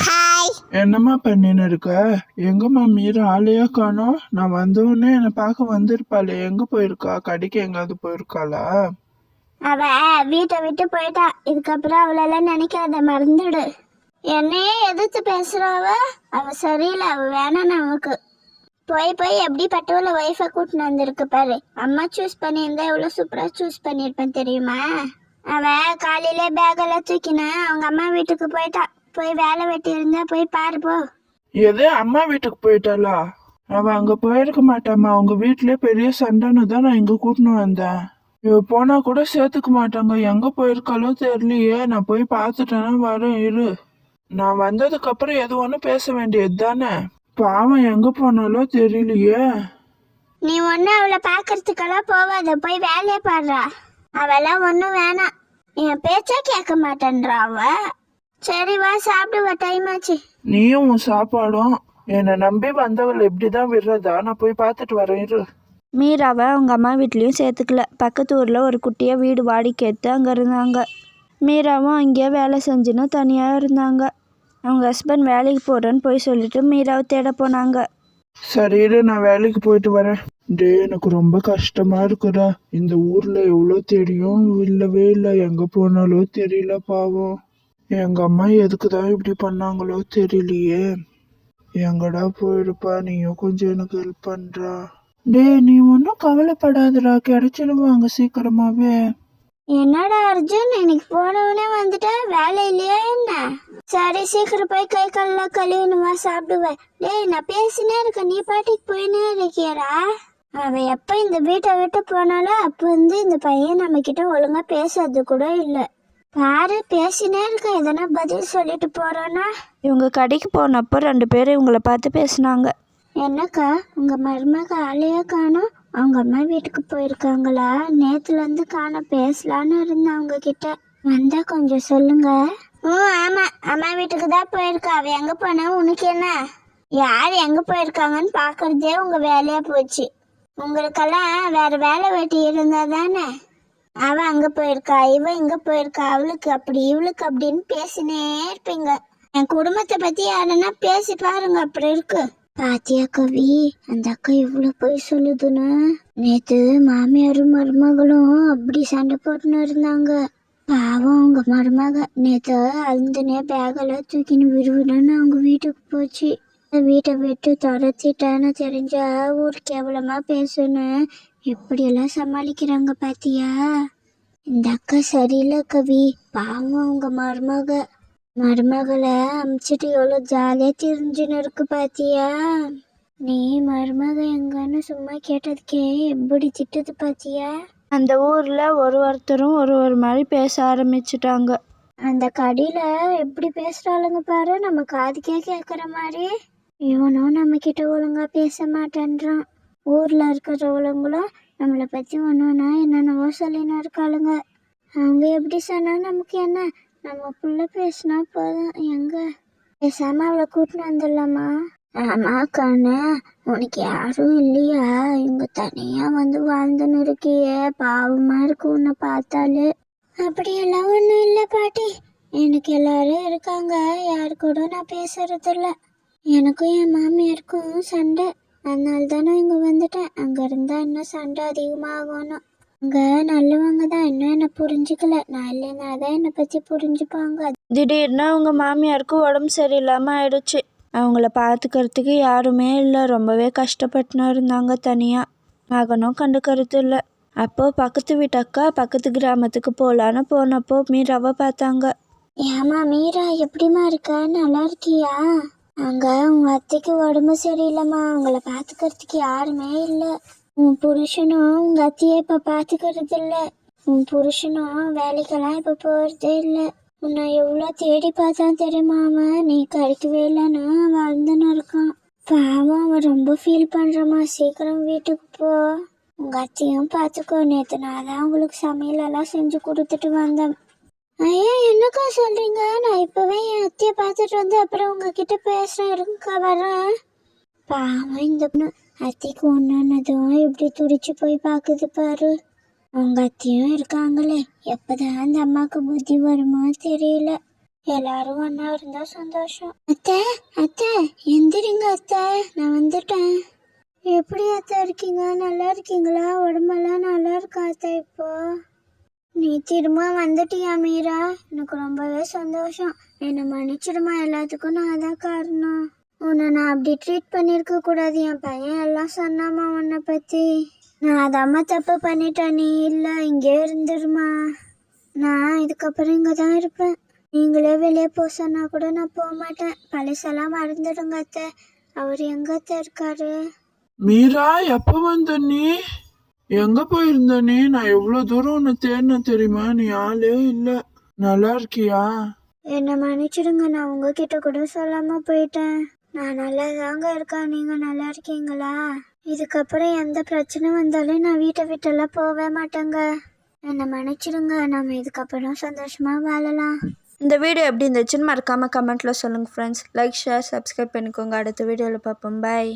Hi. என்னம்மா பண்ணின்னு இருக்க? எங்கம்மா மீரா ஆளையா காணோம்? நான் வந்தவுடனே என்னை பார்க்க வந்திருப்பாளே, எங்க போயிருக்கா? கடைக்கு எங்காவது போயிருக்காளா? அவ வீட்டை விட்டு போயிட்டா. இதுக்கப்புறம் அவளெல்லாம் நினைக்காத, மறந்துடு. என்னையே எதிர்த்து பேசுறவ அவ சரியில்லை, அவ வேணாம் நமக்கு. போய் எப்படி பட்டுவல ஒய்ஃபை கூட்டின்னு வந்திருக்கு பாரு. அம்மா சூஸ் பண்ணியிருந்தா எவ்வளோ சூப்பராக சூஸ் பண்ணியிருப்பேன் தெரியுமா? அவ காலையிலே பேக்கெல்லாம் தூக்கினா அவங்க அம்மா வீட்டுக்கு போயிட்டா. போய் வேலை வெட்டி இருந்தா போய் பாரு போ. எது அம்மா வீட்டுக்கு போயிட்டாளா? அவ அங்க போயிருக்க மாட்டாம்மா. அவங்க வீட்லயே பெரிய சண்டைன்னு தான் நான் இங்க கூட்டின்னு வந்தேன். இவ போனா கூட சேர்த்துக்க மாட்டாங்க. எங்க போயிருக்காளோ தெரியலையே. நான் போய் பார்த்துட்டேன்னா வரேன் இரு. நான் வந்ததுக்கு அப்புறம் எது ஒன்றும் பேச வேண்டியது தானே. பாவம் எங்க போனாலோ தெரியலையே. நீ ஒண்ணு அவளை பாக்குறதுக்கெல்லாம் போவாத, போய் வேலையை பாடுறா. அவெல்லாம் ஒன்றும் வேணாம், என் பேச்சா கேட்க மாட்டேன்றா அவ. சரி வா சாப்பிடுவா, டைம் ஆச்சு. நீயும் உன் சாப்பாடும் என்னை நம்பி வந்தவள் இப்படிதான் விடுறதா? நான் போய் பார்த்துட்டு வரேன் இரு. மீராவை அவங்க அம்மா வீட்லேயும் சேர்த்துக்கல. பக்கத்து ஊரில் ஒரு குட்டியாக வீடு வாடிக்கை எடுத்து அங்கே இருந்தாங்க. மீராவும் அங்கேயே வேலை செஞ்சுன்னு தனியாக இருந்தாங்க. அவங்க ஹஸ்பண்ட் வேலைக்கு போகிறேன்னு போய் சொல்லிட்டு மீராவை தேட போனாங்க. சரி இரு, நான் வேலைக்கு போயிட்டு வரேன். டே, எனக்கு ரொம்ப கஷ்டமா இருக்குடா. இந்த ஊர்ல எவ்வளோ தெரியும், இல்லவே இல்லை. எங்க போனாலோ தெரியல பாவம். எங்க அம்மா எதுக்குதான் இப்படி பண்ணாங்களோ தெரியலையே. எங்கடா போயிருப்பா? நீயும் கொஞ்சம் எனக்கு ஹெல்ப் பண்றா. டே, நீ ஒன்றும் கவலைப்படாதடா, கிடைச்சிடுவாங்க சீக்கிரமாவே. என்னடா அர்ஜுன், எனக்கு போனவனே வந்துட்ட, வேலை இல்லையா என்ன? சரி சீக்கிரம் போய் கை காலெல்லாம் கழுவினுமா, சாப்பிடுவேன். டேய், நான் பேசினே இருக்கேன், நீ பாட்டுக்கு போயினே இருக்கியடா. அவ எப்ப இந்த வீட்டை விட்டு போனாலும் அப்ப வந்து இந்த பையன் நம்ம கிட்ட ஒழுங்கா பேசுறது கூட இல்லை. பாரு, பேசினே இருக்க, எதனா பதில் சொல்லிட்டு போறோன்னா. இவங்க கடைக்கு போனப்போ 2 பேரும் இவங்கள பார்த்து பேசினாங்க. என்னக்கா, உங்க மருமக ஆளையா காணோம்? அவங்க அம்மா வீட்டுக்கு போயிருக்காங்களா? நேத்துலேருந்து காண, பேசலான்னு இருந்தேன் அவங்க கிட்ட. வந்தா கொஞ்சம் சொல்லுங்க. ஆமா, அம்மா வீட்டுக்கு தான் போயிருக்கா. அவ எங்க போனா உனக்கு என்ன? யார் எங்க போயிருக்காங்கன்னு பாக்குறதே உங்க வேலையா போச்சு. உங்களுக்கெல்லாம் வேற வேலை வெட்டி இருந்தா தானே. அவ அங்க போயிருக்கா, இவ இங்க போயிருக்கா, அவளுக்கு அப்படி இவளுக்கு அப்படின்னு பேசினே இருப்பீங்க. என் குடும்பத்தை பத்தி யாருன்னா பேசி பாருங்க, அப்படி இருக்கு. பாத்தியா கவி, அந்த அக்கா இவ்வளவு போய் சொல்லுதுன்னு. நேத்து மாமியாரும் மருமகளும் அப்படி சண்டை போட்டுன்னு இருந்தாங்க. பாவம் அவங்க மருமக நேத்து அழுந்துனே பேகெல்லாம் தூக்கின்னு விடுவிடுன்னு அவங்க வீட்டுக்கு போச்சு. வீட்டை விட்டு துரத்திட்டான்னு தெரிஞ்சா ஊர் கேவலமா பேசுன்னு எப்படியெல்லாம் சமாளிக்கிறாங்க பாத்தியா? இந்த அக்கா சரியில்லை கவி, பாவம் அவங்க மருமகளை அமிச்சிட்டு எவ்வளோ ஜாலியாக தெரிஞ்சுன்னு இருக்கு பாத்தியா? நீ மருமக எங்கன்னு சும்மா கேட்டதுக்கே எப்படி திட்டுது பாத்தியா? அந்த ஊரில் ஒருத்தரும் ஒரு மாதிரி பேச ஆரம்பிச்சிட்டாங்க. அந்த கடையில் எப்படி பேசுகிறாளுங்க பாரு, நம்ம காதுக்கே கேட்குற மாதிரி. இவனும் நம்ம கிட்ட ஒழுங்கா பேச மாட்டேன்றான். ஊரில் இருக்கிறவங்களும் நம்மளை பற்றி ஒன்றுனா என்னென்னவோ சொல்லின்னு இருக்காளுங்க. அவங்க எப்படி சொன்னா நமக்கு என்ன? நம்ம புள்ள பேசினா போதும். எங்க பேசாம அவளை கூட்டின்னு வந்துடலாமா? ஆமா கண்ணு, உனக்கு யாரும் இல்லையா? இங்க தனியா வந்து வாழ்ந்துன்னு இருக்கியே, பாவமா இருக்கு உன்னை பார்த்தாலே. அப்படியெல்லாம் ஒன்றும் இல்லை பாட்டி, எனக்கு எல்லாரும் இருக்காங்க. யாரு கூட நான் பேசுறது இல்லை. எனக்கும் என் மாமியாருக்கும் சண்டை, அதனால தானே இங்க வந்துட்டேன். அங்க இருந்தா இன்னும் சண்டை அதிகமாகணும். அங்க நல்லவங்க தான், இன்னும் என்ன புரிஞ்சுக்கல. நான் இல்லைன்னா தான் என்னை பத்தி புரிஞ்சுப்பாங்க. திடீர்னு அவங்க மாமியாருக்கு உடம்பு சரியில்லாமல் ஆயிடுச்சு. அவங்கள பார்த்துக்கிறதுக்கு யாருமே இல்லை. ரொம்பவே கஷ்டப்பட்டுன்னு இருந்தாங்க தனியாக. மகனும் கண்டுக்கிறது இல்லை. அப்போது பக்கத்து வீட்டு அக்கா பக்கத்து கிராமத்துக்கு போகலான்னு போனப்போ மீராவை பார்த்தாங்க. ஏமா மீரா, எப்படிமா இருக்க? நல்லா இருக்கியா? அங்க உங்க அத்தைக்கு உடம்பு சரியில்லைம்மா, அவங்கள பார்த்துக்கிறதுக்கு யாருமே இல்லை. உன் புருஷனும் உங்க அத்தையை இப்போ பார்த்துக்கிறது இல்லை. உன் புருஷனும் வேலைக்கெல்லாம் இப்போ போகிறதே இல்லை. உன்னை எவ்வளோ தேடி பார்த்தான் தெரியுமா அவன்? நீ கிடைக்கவே இல்லைன்னு வாழ்ந்துன்னு இருக்கான். பாவம், அவன் ரொம்ப ஃபீல் பண்ணுறமா. சீக்கிரம் வீட்டுக்கு போ, உங்கள் அத்தையும் பார்த்துக்கோ. நேற்று நான் தான் உங்களுக்கு சமையலெல்லாம் செஞ்சு கொடுத்துட்டு வந்தேன். ஐயா, என்னக்கா சொல்கிறீங்க? நான் இப்போவே என் அத்தையை பார்த்துட்டு வந்து அப்புறம் உங்ககிட்ட பேசுகிறேன், இருங்கக்கா வரேன். பாவம் இந்த பொண்ணு, அத்தைக்கு ஒன்றுனதும் எப்படி துடிச்சு போய் பார்க்குது பாரு. அவங்க அத்தையும் இருக்காங்களே, எப்போதான் அந்த அம்மாவுக்கு புத்தி வருமோ தெரியல. எல்லாரும் ஒன்றா இருந்தால் சந்தோஷம். அத்தை அத்தை எந்திரிங்க அத்தை, நான் வந்துட்டேன். எப்படி அத்தை இருக்கீங்க? நல்லா இருக்கீங்களா? உடம்பெல்லாம் நல்லா இருக்கா அத்தை இப்போ? நீ திரும்ப வந்துட்டியா மீரா? எனக்கு ரொம்பவே சந்தோஷம். என்னை மன்னிச்சிடுமா, எல்லாத்துக்கும் நான் தான் காரணம். உன்னை நான் அப்படி ட்ரீட் பண்ணியிருக்க கூடாது. என் பையன் எல்லாம் சொன்னாமா உன்னை பற்றி. நான் அதாம்மா தப்பு பண்ணிட்டேன். நீ இல்லை, இங்கே இருந்துருமா. நான் இதுக்கப்புறம் இங்கே தான் இருப்பேன். நீங்களே வெளியே போக சொன்னா கூட நான் போக மாட்டேன். பழசெல்லாம் மறந்துடுங்க அத்தை. அவர் எங்க அத்தை இருக்காரு? மீரா, எப்ப வந்த நீ? எங்க போயிருந்த நீ? நான் எவ்வளவு தூரம் உன்னை தேடினேன் தெரியுமா? நீ ஆளே இல்ல. நல்லா இருக்கியா? என்னை மன்னிச்சிடுங்க, நான் உங்ககிட்ட கூட சொல்லாம போயிட்டேன். நான் நல்லா தாங்க இருக்கேன். நீங்க நல்லா இருக்கீங்களா? இதுக்கப்புறம் எந்த பிரச்சனை வந்தாலும் நான் வீட்டை விட்டெல்லாம் போகவே மாட்டேங்க. என்னை மன்னிச்சிடுங்க. நம்ம இதுக்கப்புறம் சந்தோஷமா வாழலாம். இந்த வீடியோ எப்படி இருந்துச்சுன்னு மறக்காமல் கமெண்ட்டில் சொல்லுங்கள் ஃப்ரெண்ட்ஸ். லைக் ஷேர் சப்ஸ்கிரைப் பண்ணிக்கோங்க. அடுத்த வீடியோவில் பார்ப்போம். பாய்.